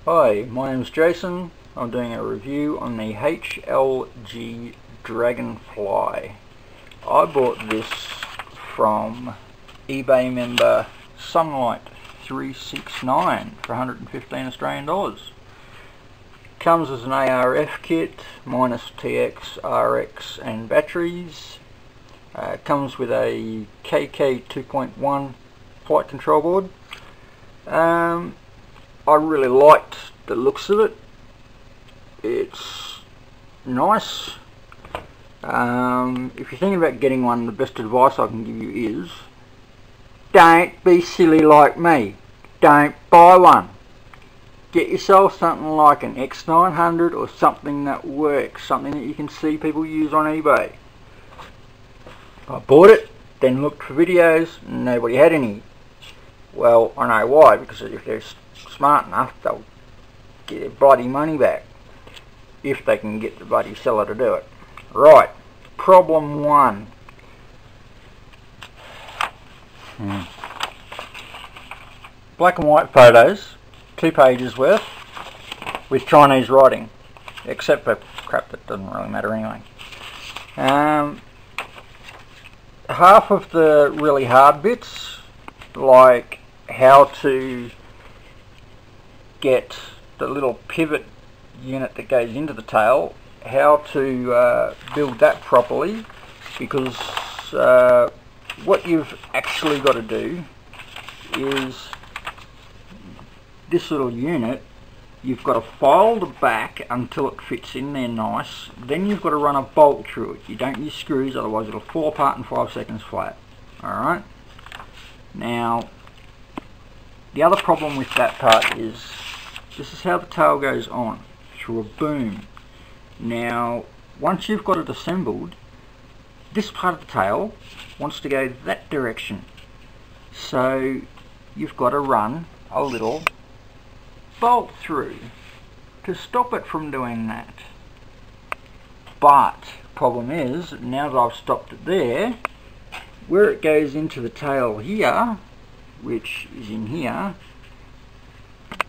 Hi, my name's Jason. I'm doing a review on the HLG DRAGONFLY. I bought this from eBay member Sunlight369 for 115 Australian dollars. Comes as an ARF kit minus TX, RX and batteries. Comes with a KK 2.1 flight control board. I really liked the looks of it. It's nice. If you're thinking about getting one, the best advice I can give you is don't be silly like me. Don't buy one. Get yourself something like an X900 or something that works, something that you can see people use on eBay. I bought it, then looked for videos, and nobody had any. Well, I know why, because if they're smart enough, they'll get their bloody money back if they can get the bloody seller to do it. Right, problem one. Black and white photos, 2 pages worth, with Chinese writing, except for crap that doesn't really matter anyway. Half of the really hard bits, like how to get the little pivot unit that goes into the tail, how to build that properly, because what you've actually got to do is this little unit, you've got to file the back until it fits in there nice, then you've got to run a bolt through it. You don't use screws, otherwise it'll fall apart in 5 seconds flat. Alright, now the other problem with that part is this is how the tail goes on, through a boom. Now, once you've got it assembled, this part of the tail wants to go that direction. So you've got to run a little bolt through to stop it from doing that. But problem is, now that I've stopped it there, where it goes into the tail here, which is in here,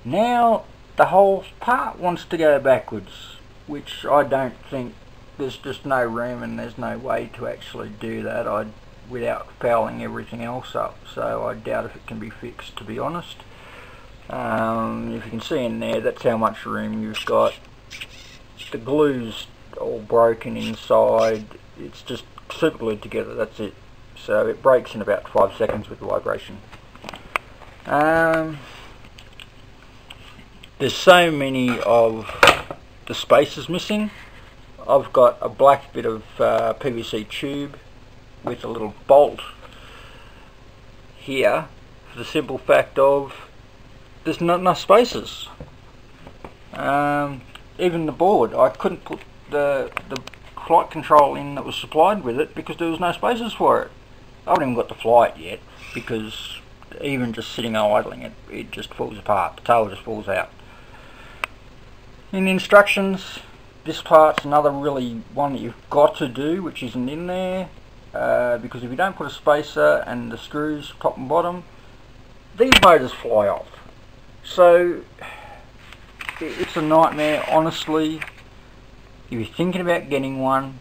now the whole part wants to go backwards, which I don't think, there's just no room and there's no way to actually do that without fouling everything else up. So I doubt if it can be fixed, to be honest. If you can see in there, that's how much room you've got. The glue's all broken inside, it's just super glued together, that's it. So it breaks in about 5 seconds with the vibration. There's so many of the spaces missing. I've got a black bit of PVC tube with a little bolt here for the simple fact of there's not enough spaces. Even the board, I couldn't put the flight control in that was supplied with it because there was no spaces for it. I haven't even got to fly it yet because even just sitting idling it just falls apart. The tail just falls out. In the instructions, this part's another really one that you've got to do, which isn't in there, because if you don't put a spacer and the screws top and bottom, these motors fly off. So it's a nightmare, honestly. If you're thinking about getting one,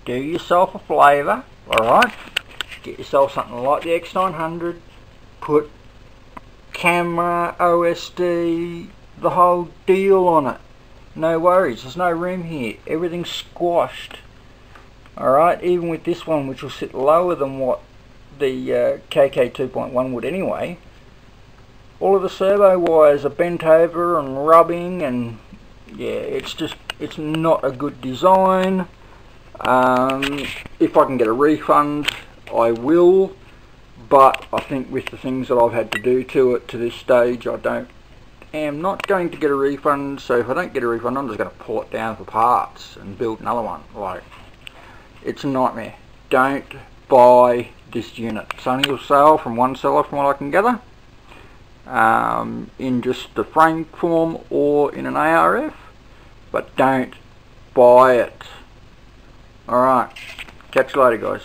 do yourself a favour, alright? Get yourself something like the X900, put camera, OSD, the whole deal on it. No worries, there's no room here, everything's squashed. Alright, even with this one, which will sit lower than what the KK 2.1 would anyway, all of the servo wires are bent over and rubbing, and yeah, it's not a good design. If I can get a refund, I will, but I think with the things that I've had to do to it to this stage, I am not going to get a refund. So if I don't get a refund, I'm just going to pull it down for parts and build another one. Like, it's a nightmare. Don't buy this unit. It's only for sale from one seller from what I can gather, in just the frame form or in an ARF, but don't buy it. Alright, catch you later guys.